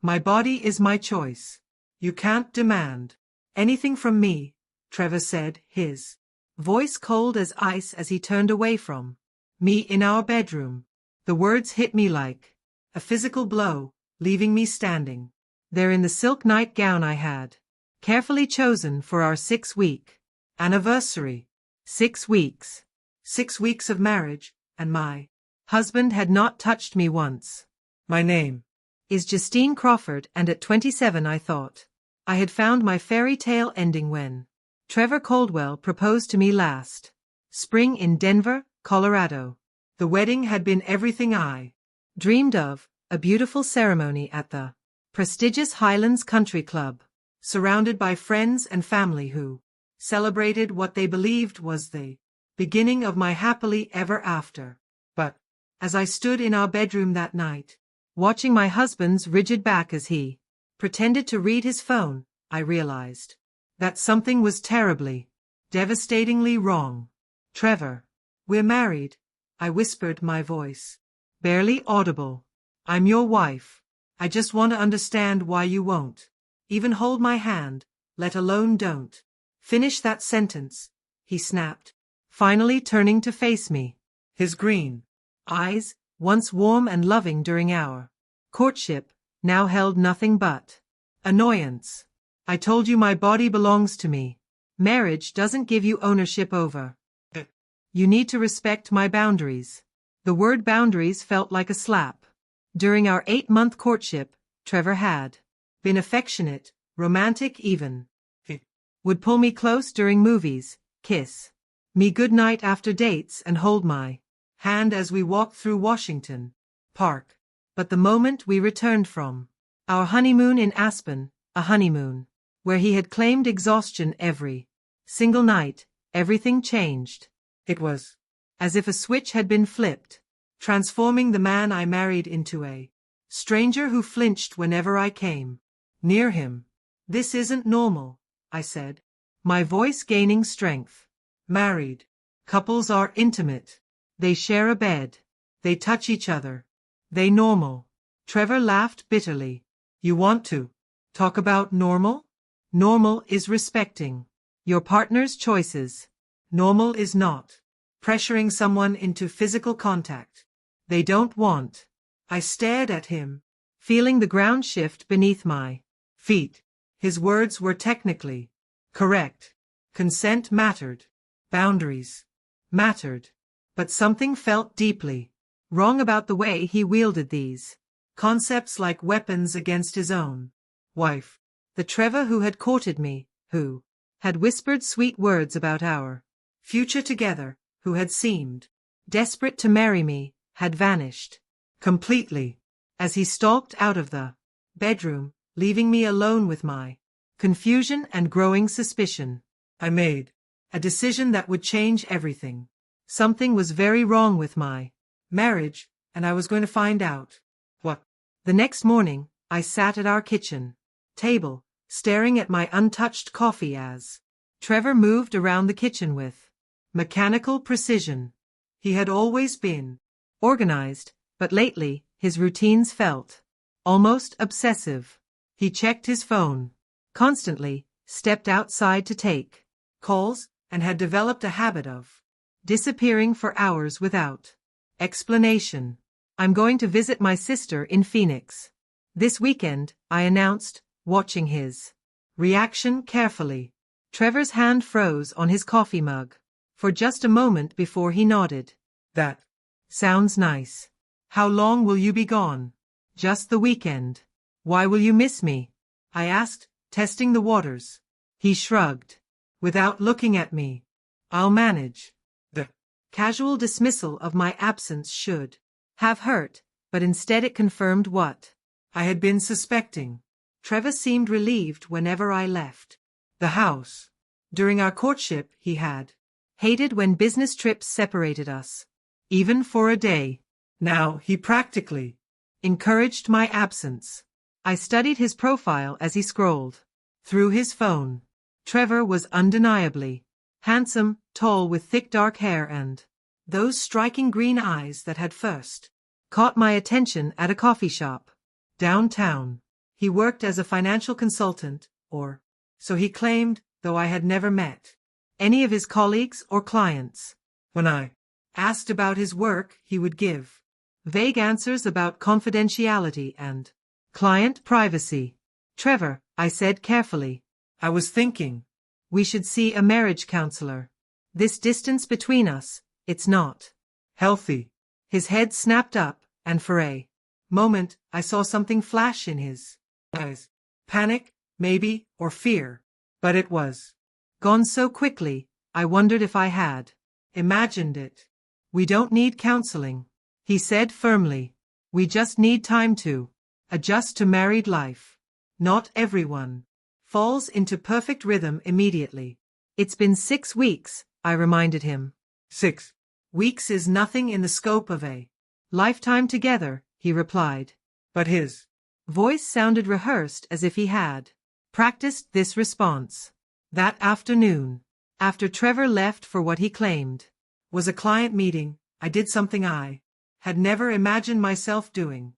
My body is my choice. You can't demand anything from me, Trevor said, his voice cold as ice as he turned away from me in our bedroom. The words hit me like a physical blow, leaving me standing there in the silk nightgown I had carefully chosen for our 6-week anniversary. 6 weeks. 6 weeks of marriage, and my husband had not touched me once. My name is Justine Crawford, and at 27 I thought I had found my fairy tale ending when Trevor Caldwell proposed to me last spring in Denver, Colorado. The wedding had been everything I dreamed of, a beautiful ceremony at the prestigious Highlands Country Club, surrounded by friends and family who celebrated what they believed was the beginning of my happily ever after. But as I stood in our bedroom that night, watching my husband's rigid back as he pretended to read his phone, I realized that something was terribly, devastatingly wrong. Trevor, we're married, I whispered, my voice barely audible. I'm your wife. I just want to understand why you won't even hold my hand, let alone don't finish that sentence, he snapped, finally turning to face me. His green eyes, once warm and loving during our courtship, now held nothing but annoyance. I told you my body belongs to me. Marriage doesn't give you ownership over it. You need to respect my boundaries. The word boundaries felt like a slap. During our 8-month courtship, Trevor had been affectionate, romantic even. He would pull me close during movies, kiss me goodnight after dates, and hold my hand as we walked through Washington Park. But the moment we returned from our honeymoon in Aspen, a honeymoon where he had claimed exhaustion every single night, everything changed. It was as if a switch had been flipped, transforming the man I married into a stranger who flinched whenever I came near him. This isn't normal, I said, my voice gaining strength. Married couples are intimate. They share a bed. They touch each other. They normal. Trevor laughed bitterly. You want to talk about normal? Normal is respecting your partner's choices. Normal is not pressuring someone into physical contact they don't want. I stared at him, feeling the ground shift beneath my feet. His words were technically correct. Consent mattered. Boundaries mattered. But something felt deeply wrong about the way he wielded these concepts like weapons against his own wife. The Trevor who had courted me, who had whispered sweet words about our future together, who had seemed desperate to marry me, had vanished completely as he stalked out of the bedroom, leaving me alone with my confusion and growing suspicion. I made a decision that would change everything. Something was very wrong with my marriage, and I was going to find out what. The next morning, I sat at our kitchen table, staring at my untouched coffee as Trevor moved around the kitchen with mechanical precision. He had always been organized, but lately, his routines felt almost obsessive. He checked his phone constantly, stepped outside to take calls, and had developed a habit of disappearing for hours without explanation. I'm going to visit my sister in Phoenix this weekend, I announced, watching his reaction carefully. Trevor's hand froze on his coffee mug for just a moment before he nodded. That sounds nice. How long will you be gone? Just the weekend. Why will you miss me? I asked, testing the waters. He shrugged, without looking at me. I'll manage. The casual dismissal of my absence should have hurt, but instead it confirmed what I had been suspecting. Trevor seemed relieved whenever I left the house. During our courtship, he had hated when business trips separated us, even for a day. Now he practically encouraged my absence. I studied his profile as he scrolled through his phone. Trevor was undeniably handsome, tall with thick dark hair and those striking green eyes that had first caught my attention at a coffee shop downtown. He worked as a financial consultant, or so he claimed, though I had never met any of his colleagues or clients. When I asked about his work, he would give vague answers about confidentiality and client privacy. Trevor, I said carefully, I was thinking we should see a marriage counselor. This distance between us, it's not healthy. His head snapped up, and for a moment, I saw something flash in his eyes. Panic, maybe, or fear. But it was gone so quickly, I wondered if I had imagined it. We don't need counseling, he said firmly. We just need time to adjust to married life. Not everyone falls into perfect rhythm immediately. It's been 6 weeks, I reminded him. 6 weeks is nothing in the scope of a lifetime together, he replied. But his voice sounded rehearsed, as if he had practiced this response. That afternoon, after Trevor left for what he claimed was a client meeting, I did something I had never imagined myself doing.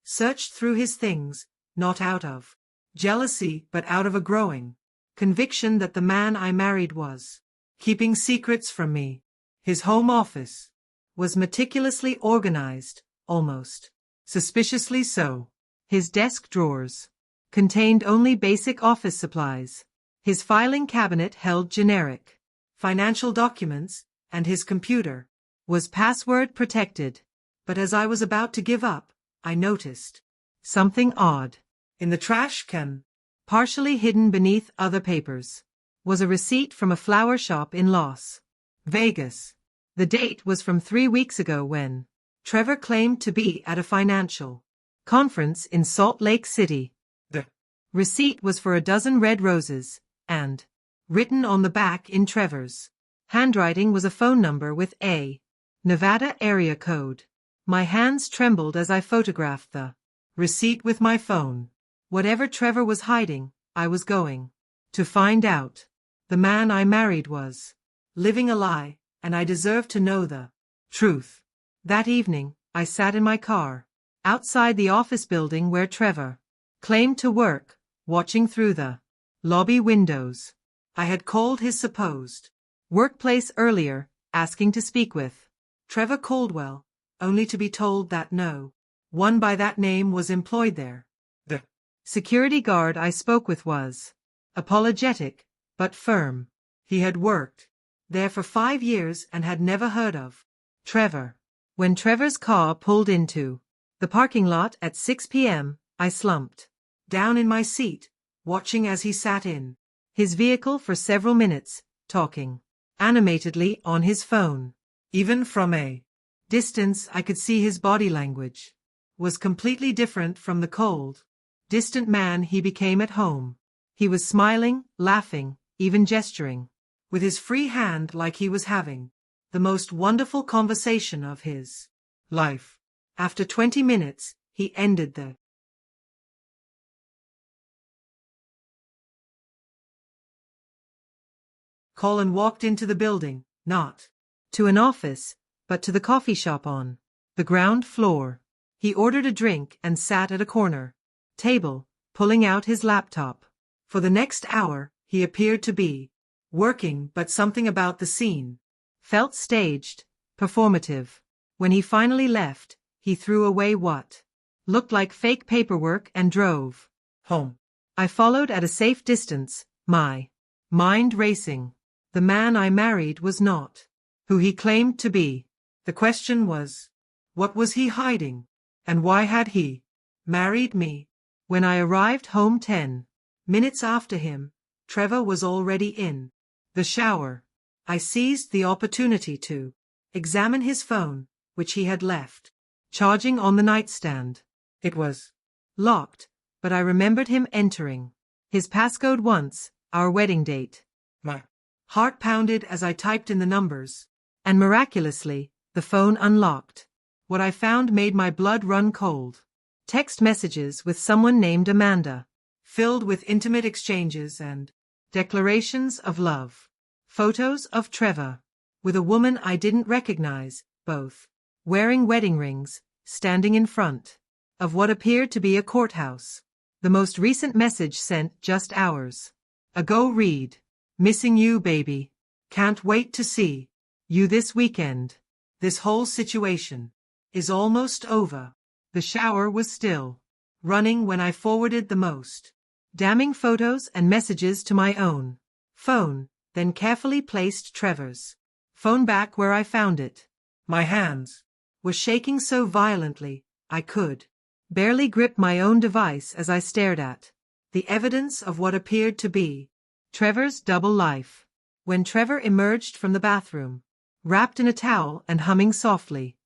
Searched through his things, not out of jealousy but out of a growing conviction that the man I married was keeping secrets from me. His home office was meticulously organized, almost suspiciously so. His desk drawers contained only basic office supplies. His filing cabinet held generic financial documents, and his computer was password protected. But as I was about to give up, I noticed something odd. In the trash can, partially hidden beneath other papers, was a receipt from a flower shop in Las Vegas. The date was from 3 weeks ago when Trevor claimed to be at a financial conference in Salt Lake City. The receipt was for a dozen red roses, and written on the back in Trevor's handwriting was a phone number with a Nevada area code. My hands trembled as I photographed the receipt with my phone. Whatever Trevor was hiding, I was going to find out. The man I married was living a lie, and I deserved to know the truth. That evening, I sat in my car, outside the office building where Trevor claimed to work, watching through the lobby windows. I had called his supposed workplace earlier, asking to speak with Trevor Caldwell, only to be told that no one by that name was employed there. The security guard I spoke with was apologetic, but firm. He had worked there for 5 years and had never heard of Trevor. When Trevor's car pulled into the parking lot at 6 p.m., I slumped down in my seat, watching as he sat in his vehicle for several minutes, talking animatedly on his phone. Even from a distance, I could see his body language was completely different from the cold, distant man he became at home. He was smiling, laughing, even gesturing with his free hand like he was having the most wonderful conversation of his life. After 20 minutes, he ended the call and walked into the building, not to an office, but to the coffee shop on the ground floor. He ordered a drink and sat at a corner table, pulling out his laptop. For the next hour, he appeared to be working, but something about the scene felt staged, performative. When he finally left, he threw away what looked like fake paperwork and drove home. I followed at a safe distance, my mind racing. The man I married was not who he claimed to be. The question was, what was he hiding? And why had he married me? When I arrived home 10 minutes after him, Trevor was already in the shower. I seized the opportunity to examine his phone, which he had left charging on the nightstand. It was locked, but I remembered him entering his passcode once, our wedding date. My heart pounded as I typed in the numbers, and miraculously, the phone unlocked. What I found made my blood run cold. Text messages with someone named Amanda, filled with intimate exchanges and declarations of love. Photos of Trevor with a woman I didn't recognize, both wearing wedding rings, standing in front of what appeared to be a courthouse. The most recent message sent just hours ago read, "Missing you, baby. Can't wait to see you this weekend. This whole situation is almost over." The shower was still running when I forwarded the most damning photos and messages to my own phone, then carefully placed Trevor's phone back where I found it. My hands were shaking so violently, I could barely grip my own device as I stared at the evidence of what appeared to be Trevor's double life. When Trevor emerged from the bathroom, wrapped in a towel and humming softly,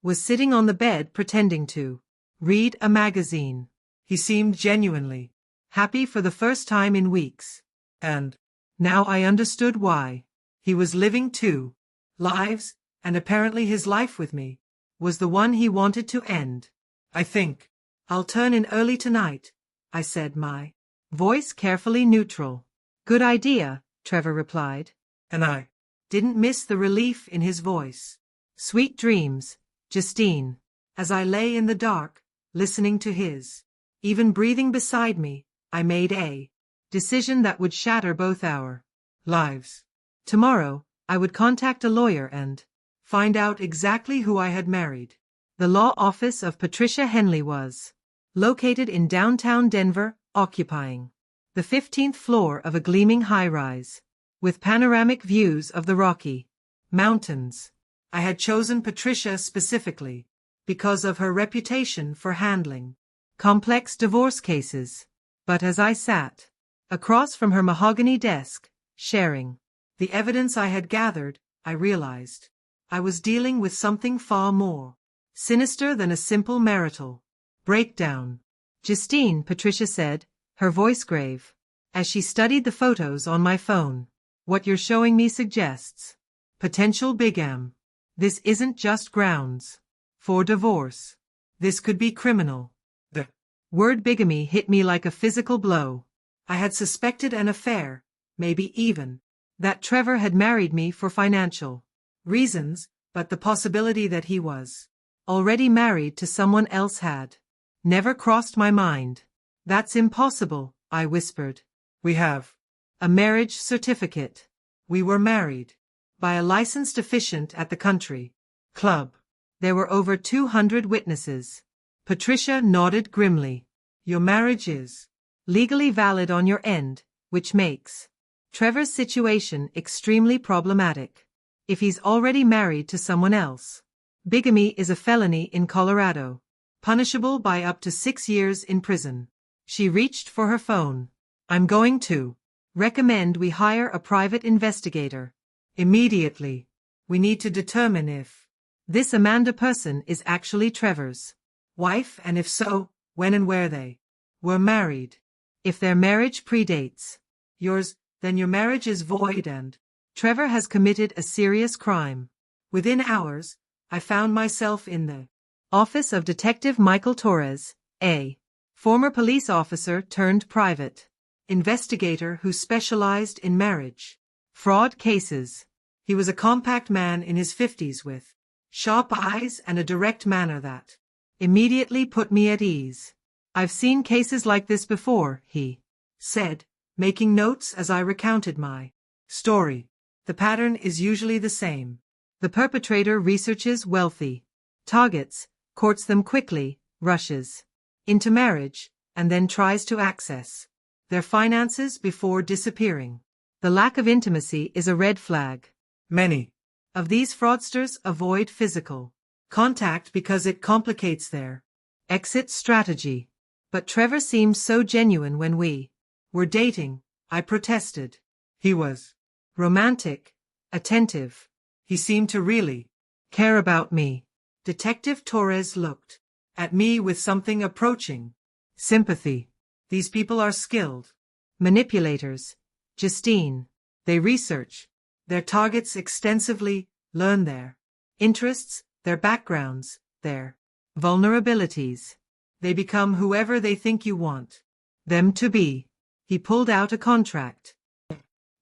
was sitting on the bed pretending to read a magazine. He seemed genuinely happy for the first time in weeks. And now I understood why. He was living two lives, and apparently his life with me was the one he wanted to end. "I think I'll turn in early tonight," I said, my voice carefully neutral. "Good idea," Trevor replied, and I didn't miss the relief in his voice. "Sweet dreams, Justine." As I lay in the dark, listening to his even breathing beside me, I made a decision that would shatter both our lives. Tomorrow, I would contact a lawyer and find out exactly who I had married. The law office of Patricia Henley was located in downtown Denver, occupying the 15th floor of a gleaming high-rise, with panoramic views of the Rocky Mountains. I had chosen Patricia specifically because of her reputation for handling complex divorce cases. But as I sat across from her mahogany desk, sharing the evidence I had gathered, I realized I was dealing with something far more sinister than a simple marital breakdown. "Justine," Patricia said, her voice grave, as she studied the photos on my phone, "what you're showing me suggests potential bigamy. This isn't just grounds for divorce. This could be criminal." The word bigamy hit me like a physical blow. I had suspected an affair, maybe even that Trevor had married me for financial reasons, but the possibility that he was already married to someone else had never crossed my mind. "That's impossible," I whispered. "We have a marriage certificate. We were married by a licensed officiant at the country club." There were over 200 witnesses. Patricia nodded grimly. "Your marriage is legally valid on your end, which makes Trevor's situation extremely problematic. If he's already married to someone else, bigamy is a felony in Colorado, punishable by up to 6 years in prison." She reached for her phone. "I'm going to recommend we hire a private investigator immediately. We need to determine if this Amanda person is actually Trevor's wife, and if so, when and where they were married. If their marriage predates yours, then your marriage is void and Trevor has committed a serious crime." Within hours, I found myself in the office of Detective Michael Torres, a former police officer turned private investigator who specialized in marriage fraud cases. He was a compact man in his 50s with sharp eyes and a direct manner that immediately put me at ease. "I've seen cases like this before," he said, making notes as I recounted my story. "The pattern is usually the same. The perpetrator researches wealthy targets, courts them quickly, rushes into marriage, and then tries to access their finances before disappearing. The lack of intimacy is a red flag. Many of these fraudsters avoid physical contact because it complicates their exit strategy. But Trevor seemed so genuine when we were dating," I protested. "He was romantic, attentive. He seemed to really care about me." Detective Torres looked at me with something approaching sympathy. "These people are skilled manipulators, Justine. They research their targets extensively, learn their interests, their backgrounds, their vulnerabilities. They become whoever they think you want them to be." He pulled out a contract.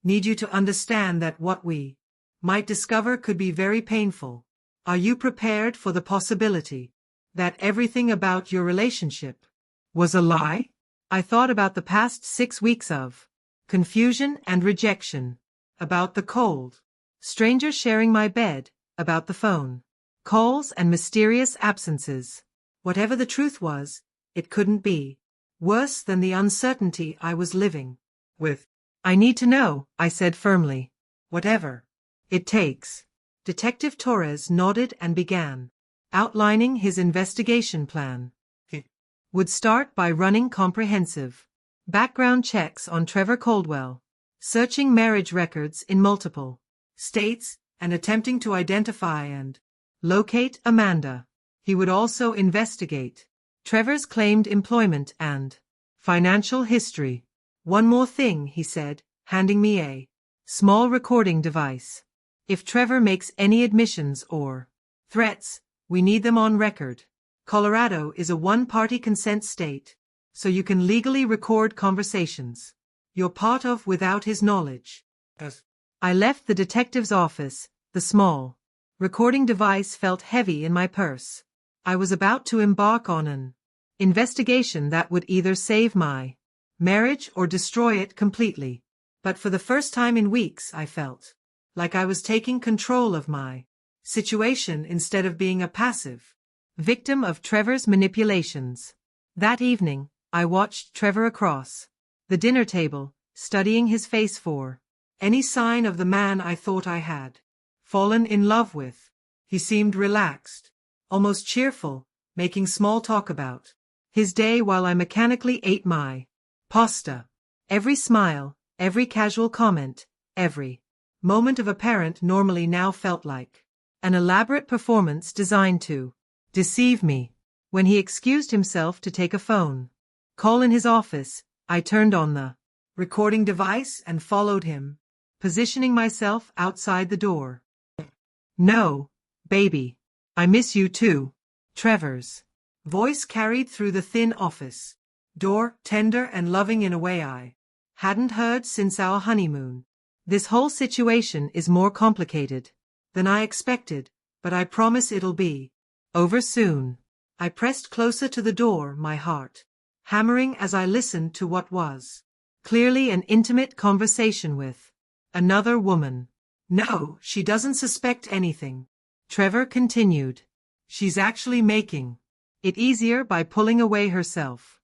"Need you to understand that what we might discover could be very painful. Are you prepared for the possibility that everything about your relationship was a lie?" I thought about the past 6 weeks of confusion and rejection, about the cold, strangers sharing my bed, about the phone calls and mysterious absences. Whatever the truth was, it couldn't be worse than the uncertainty I was living with. I need to know, I said firmly. Whatever it takes. Detective Torres nodded and began outlining his investigation plan. He would start by running comprehensive background checks on Trevor Caldwell, searching marriage records in multiple states, and attempting to identify and locate Amanda. He would also investigate Trevor's claimed employment and financial history. One more thing, he said, handing me a small recording device. If Trevor makes any admissions or threats, we need them on record. Colorado is a one-party consent state, so you can legally record conversations you're part of without his knowledge. I left the detective's office. The small recording device felt heavy in my purse. I was about to embark on an investigation that would either save my marriage or destroy it completely. But for the first time in weeks, I felt like I was taking control of my situation instead of being a passive victim of Trevor's manipulations. That evening, I watched Trevor across the dinner table, studying his face for any sign of the man I thought I had fallen in love with. He seemed relaxed, almost cheerful, making small talk about his day while I mechanically ate my pasta. Every smile, every casual comment, every moment of apparent normalcy now felt like an elaborate performance designed to deceive me. When he excused himself to take a phone call in his office, I turned on the recording device and followed him, positioning myself outside the door. No, baby. I miss you too. Trevor's voice carried through the thin office door, tender and loving in a way I hadn't heard since our honeymoon. This whole situation is more complicated than I expected, but I promise it'll be over soon. I pressed closer to the door, my heart hammering as I listened to what was clearly an intimate conversation with another woman. No, she doesn't suspect anything, Trevor continued. She's actually making it easier by pulling away herself.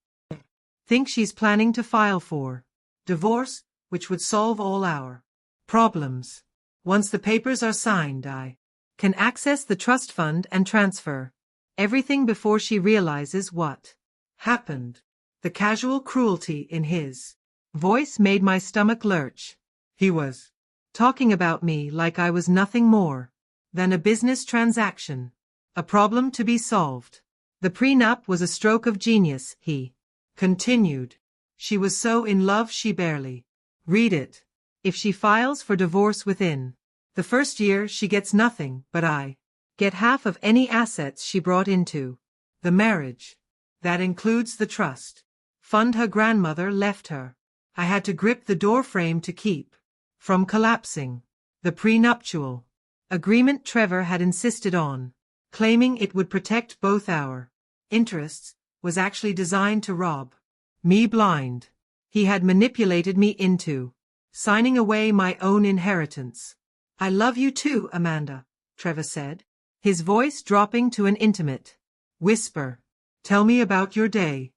Think she's planning to file for divorce, which would solve all our problems. Once the papers are signed, I can access the trust fund and transfer everything before she realizes what happened. The casual cruelty in his voice made my stomach lurch. He was talking about me like I was nothing more than a business transaction, a problem to be solved. The prenup was a stroke of genius, he continued. She was so in love she barely read it. If she files for divorce within the first year, she gets nothing, but I get half of any assets she brought into the marriage. That includes the trust fund her grandmother left her. I had to grip the doorframe to keep from collapsing. The prenuptial agreement Trevor had insisted on, claiming it would protect both our interests, was actually designed to rob me blind. He had manipulated me into signing away my own inheritance. I love you too, Amanda, Trevor said, his voice dropping to an intimate whisper. Tell me about your day.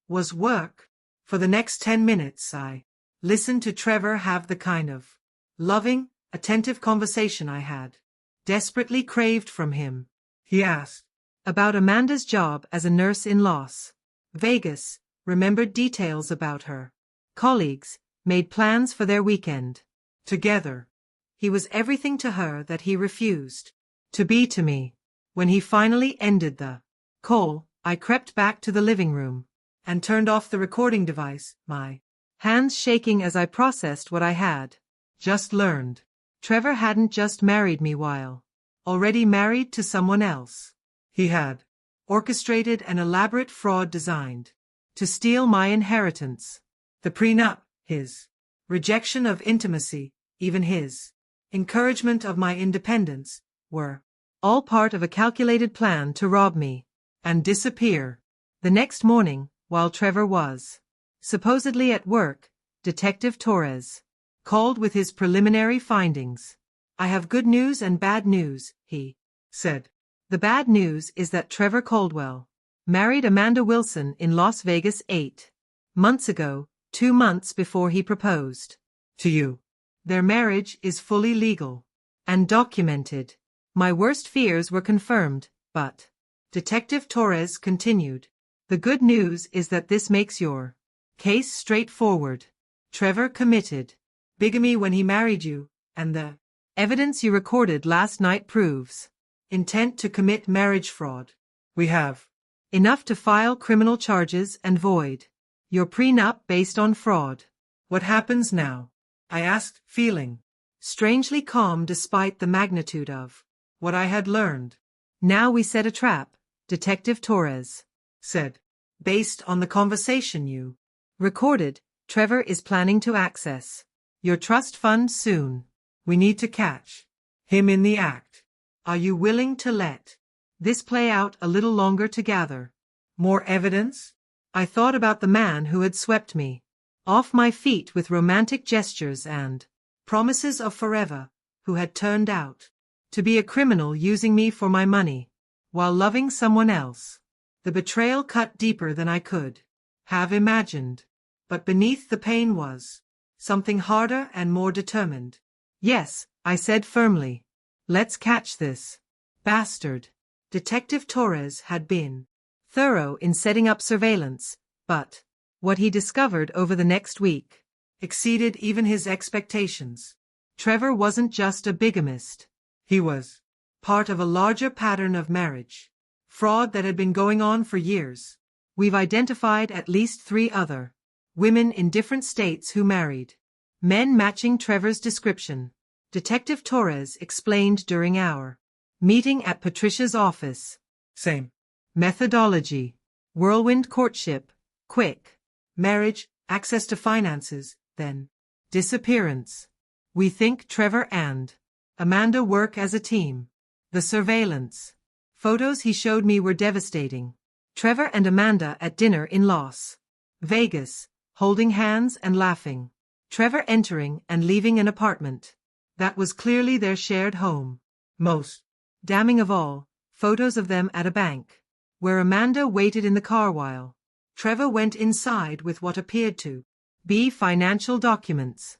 Was work. For the next 10 minutes I listened to Trevor have the kind of loving, attentive conversation I had desperately craved from him. He asked about Amanda's job as a nurse in Las Vegas, remembered details about her colleagues, made plans for their weekend together. He was everything to her that he refused to be to me. When he finally ended the call, I crept back to the living room and turned off the recording device, my hands shaking as I processed what I had just learned. Trevor hadn't just married me while already married to someone else. He had orchestrated an elaborate fraud designed to steal my inheritance. The prenup, his rejection of intimacy, even his encouragement of my independence, were all part of a calculated plan to rob me and disappear. The next morning, while Trevor was supposedly at work, Detective Torres called with his preliminary findings. "I have good news and bad news," he said. "The bad news is that Trevor Caldwell married Amanda Wilson in Las Vegas 8 months ago, 2 months before he proposed to you. Their marriage is fully legal and documented. My worst fears were confirmed, but," Detective Torres continued, "the good news is that this makes your case straightforward. Trevor committed bigamy when he married you, and the evidence you recorded last night proves intent to commit marriage fraud. We have enough to file criminal charges and void your prenup based on fraud." "What happens now?" I asked, feeling strangely calm despite the magnitude of what I had learned. "Now we set a trap," Detective Torres said. "Based on the conversation you recorded, Trevor is planning to access your trust fund soon. We need to catch him in the act. Are you willing to let this play out a little longer to gather more evidence?" I thought about the man who had swept me off my feet with romantic gestures and promises of forever, who had turned out to be a criminal using me for my money while loving someone else. The betrayal cut deeper than I could have imagined, but beneath the pain was something harder and more determined. "Yes," I said firmly. "Let's catch this bastard." Detective Torres had been thorough in setting up surveillance, but what he discovered over the next week exceeded even his expectations. Trevor wasn't just a bigamist. He was part of a larger pattern of marriage fraud that had been going on for years. We've identified at least 3 other women in different states who married men matching Trevor's description, Detective Torres explained during our meeting at Patricia's office. "Same methodology. Whirlwind courtship, quick marriage, access to finances, then disappearance. We think Trevor and Amanda work as a team." The surveillance photos he showed me were devastating. Trevor and Amanda at dinner in Las Vegas, holding hands and laughing. Trevor entering and leaving an apartment that was clearly their shared home. Most damning of all, photos of them at a bank, where Amanda waited in the car while Trevor went inside with what appeared to be financial documents.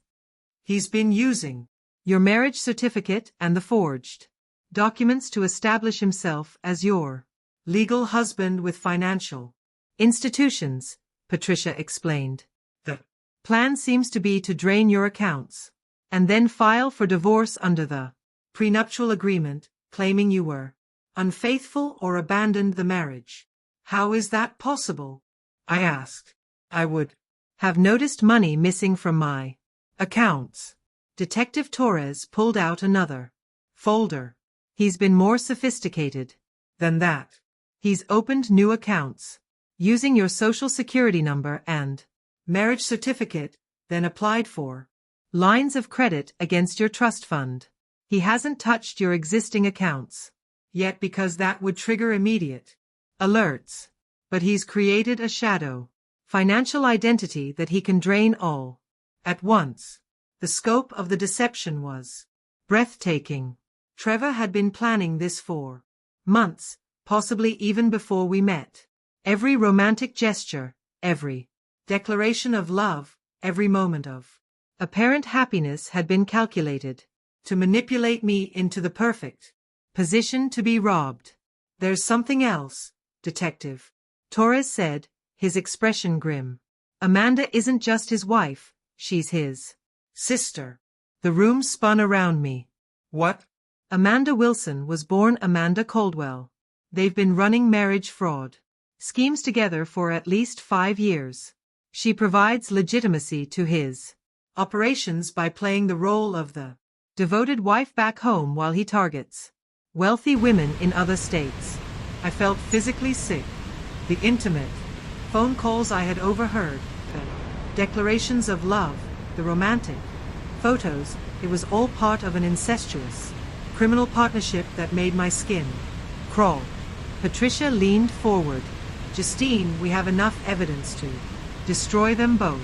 "He's been using your marriage certificate and the forged documents to establish himself as your legal husband with financial institutions," Patricia explained. "The plan seems to be to drain your accounts and then file for divorce under the prenuptial agreement, claiming you were unfaithful or abandoned the marriage." "How is that possible?" I asked. "I would have noticed money missing from my accounts." Detective Torres pulled out another folder. "He's been more sophisticated than that. He's opened new accounts using your social security number and marriage certificate, then applied for lines of credit against your trust fund. He hasn't touched your existing accounts yet because that would trigger immediate alerts, but he's created a shadow financial identity that he can drain all at once." The scope of the deception was breathtaking. Trevor had been planning this for months, possibly even before we met. Every romantic gesture, every declaration of love, every moment of apparent happiness had been calculated to manipulate me into the perfect position to be robbed. "There's something else," Detective Torres said, his expression grim. "Amanda isn't just his wife, she's his sister." The room spun around me. "What?" "Amanda Wilson was born Amanda Caldwell. They've been running marriage fraud schemes together for at least 5 years. She provides legitimacy to his operations by playing the role of the devoted wife back home while he targets wealthy women in other states." I felt physically sick. The intimate phone calls I had overheard, the declarations of love, the romantic photos, it was all part of an incestuous criminal partnership that made my skin crawl. Patricia leaned forward. Justine, we have enough evidence to destroy them both.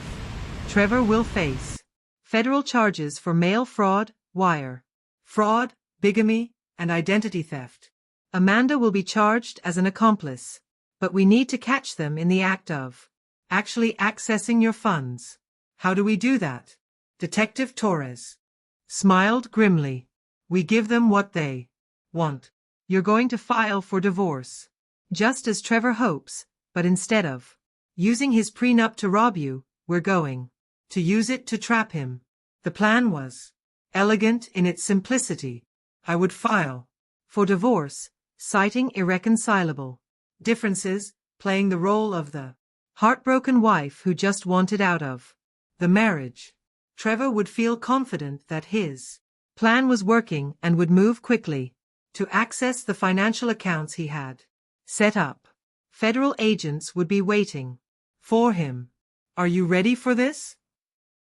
Trevor will face federal charges for mail fraud, wire fraud, bigamy, and identity theft. Amanda will be charged as an accomplice, but we need to catch them in the act of actually accessing your funds. How do we do that? Detective Torres smiled grimly. We give them what they want. You're going to file for divorce, just as Trevor hopes, but instead of using his prenup to rob you, we're going to use it to trap him. The plan was elegant in its simplicity. I would file for divorce, citing irreconcilable differences, playing the role of the heartbroken wife who just wanted out of the marriage. Trevor would feel confident that his plan was working and would move quickly to access the financial accounts he had set up. Federal agents would be waiting for him. Are you ready for this?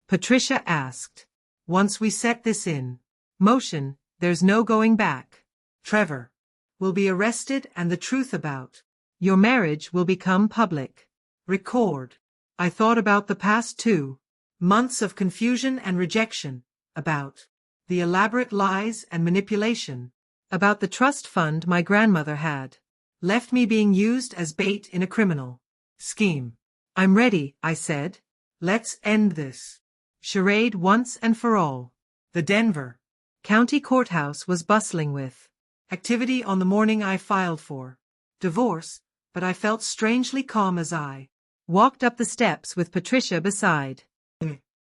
Patricia asked. Once we set this in motion, there's no going back. Trevor will be arrested and the truth about your marriage will become public. Record. I thought about the past 2 months of confusion and rejection, about the elaborate lies and manipulation, about the trust fund my grandmother had left me being used as bait in a criminal scheme. I'm ready, I said. Let's end this charade once and for all. The Denver County Courthouse was bustling with activity on the morning I filed for divorce, but I felt strangely calm as I walked up the steps with Patricia beside.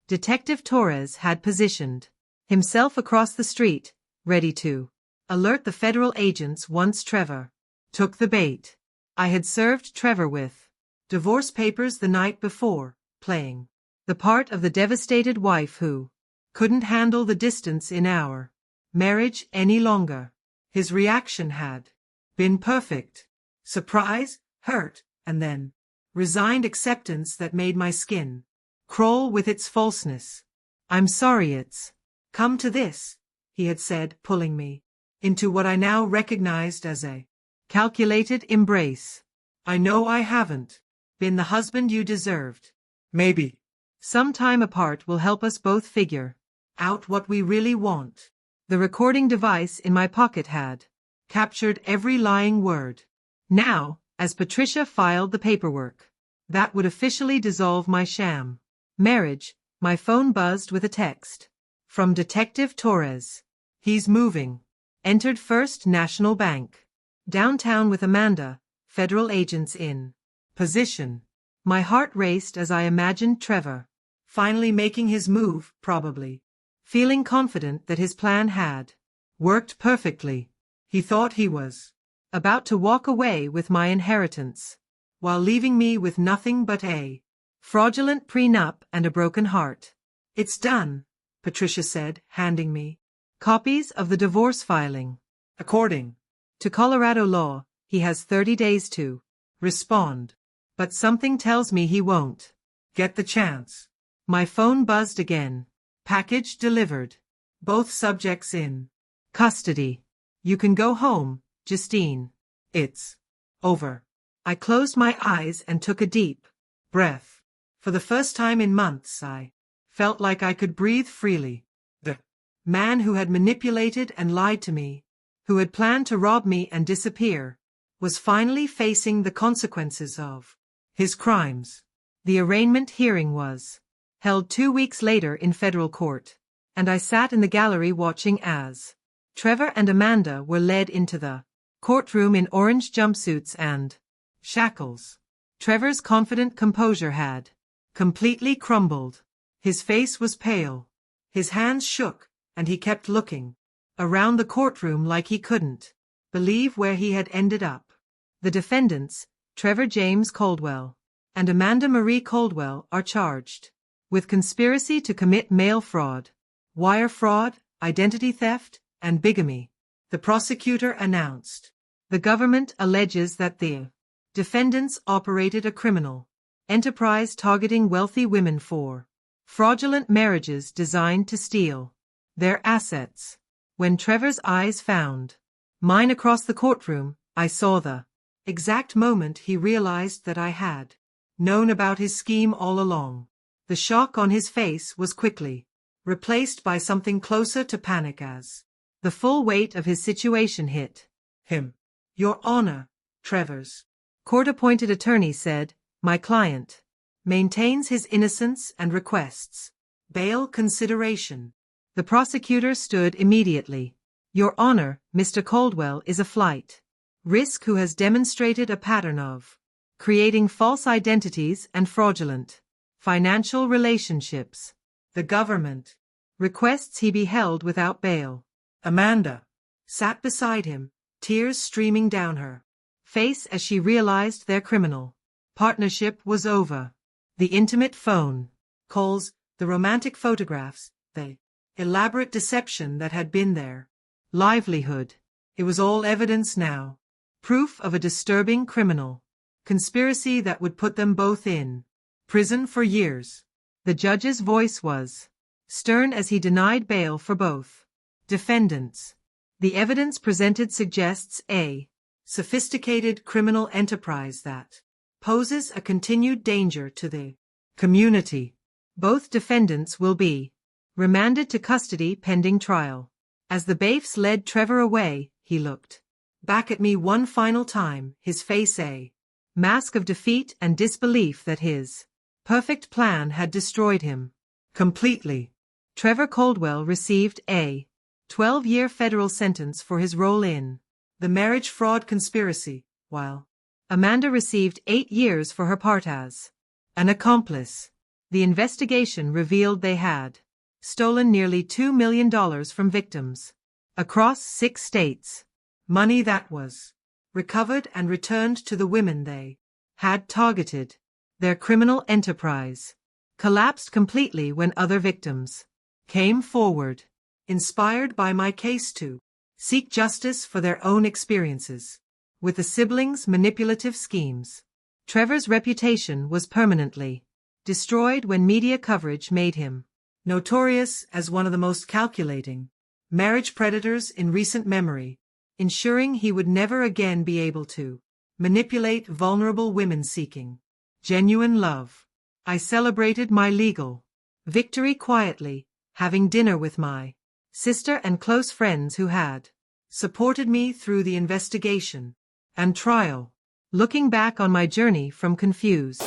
Detective Torres had positioned himself across the street, ready to alert the federal agents once Trevor took the bait. I had served Trevor with divorce papers the night before, playing the part of the devastated wife who couldn't handle the distance in our marriage any longer. His reaction had been perfect. Surprise, hurt, and then resigned acceptance that made my skin crawl with its falseness. I'm sorry it's come to this, he had said, pulling me into what I now recognized as a calculated embrace. I know I haven't been the husband you deserved. Maybe some time apart will help us both figure out what we really want. The recording device in my pocket had captured every lying word. Now, as Patricia filed the paperwork that would officially dissolve my sham marriage, my phone buzzed with a text from Detective Torres. He's moving. Entered First National Bank. Downtown with Amanda, federal agents in position. My heart raced as I imagined Trevor finally making his move, probably feeling confident that his plan had worked perfectly. He thought he was about to walk away with my inheritance, while leaving me with nothing but a fraudulent prenup and a broken heart. It's done, Patricia said, handing me copies of the divorce filing. According to Colorado law, he has 30 days to respond. But something tells me he won't get the chance. My phone buzzed again. Package delivered. Both subjects in custody. You can go home, Justine. It's over. I closed my eyes and took a deep breath. For the first time in months, I felt like I could breathe freely. The man who had manipulated and lied to me, who had planned to rob me and disappear, was finally facing the consequences of his crimes. The arraignment hearing was held 2 weeks later in federal court, and I sat in the gallery watching as Trevor and Amanda were led into the courtroom in orange jumpsuits and shackles. Trevor's confident composure had completely crumbled. His face was pale, his hands shook, and he kept looking around the courtroom like he couldn't believe where he had ended up. The defendants, Trevor James Caldwell and Amanda Marie Caldwell, are charged with conspiracy to commit mail fraud, wire fraud, identity theft, and bigamy. The prosecutor announced. The government alleges that the defendants operated a criminal enterprise targeting wealthy women for fraudulent marriages designed to steal their assets. When Trevor's eyes found mine across the courtroom, I saw the exact moment he realized that I had known about his scheme all along. The shock on his face was quickly replaced by something closer to panic as the full weight of his situation hit him. Your Honor, Trevor's court-appointed attorney said, my client maintains his innocence and requests bail consideration. The prosecutor stood immediately. Your Honor, Mr. Caldwell is a flight risk who has demonstrated a pattern of creating false identities and fraudulent financial relationships. The government requests he be held without bail. Amanda sat beside him, tears streaming down her face as she realized their criminal partnership was over. The intimate phone calls, the romantic photographs, the elaborate deception that had been their livelihood. It was all evidence now. Proof of a disturbing criminal conspiracy that would put them both in prison for years. The judge's voice was stern as he denied bail for both defendants. The evidence presented suggests a sophisticated criminal enterprise that poses a continued danger to the community. Both defendants will be remanded to custody pending trial. As the bailiffs led Trevor away, he looked back at me one final time, his face a mask of defeat and disbelief that his perfect plan had destroyed him completely. Trevor Caldwell received a 12-year federal sentence for his role in the marriage fraud conspiracy, while Amanda received 8 years for her part as an accomplice. The investigation revealed they had stolen nearly $2 million from victims across 6 states, money that was recovered and returned to the women they had targeted. Their criminal enterprise collapsed completely when other victims came forward, inspired by my case to seek justice for their own experiences with the siblings' manipulative schemes. Trevor's reputation was permanently destroyed when media coverage made him notorious as one of the most calculating marriage predators in recent memory, ensuring he would never again be able to manipulate vulnerable women seeking genuine love. I celebrated my legal victory quietly, having dinner with my sister and close friends who had supported me through the investigation and trial. Looking back on my journey from confused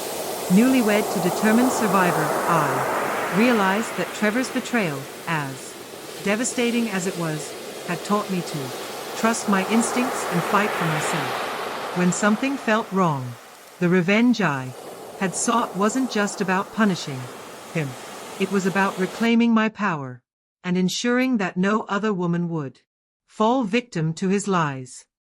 newlywed to determined survivor, I realized that Trevor's betrayal, as devastating as it was, had taught me to trust my instincts and fight for myself. When something felt wrong, the revenge I had sought wasn't just about punishing him. It was about reclaiming my power and ensuring that no other woman would fall victim to his lies.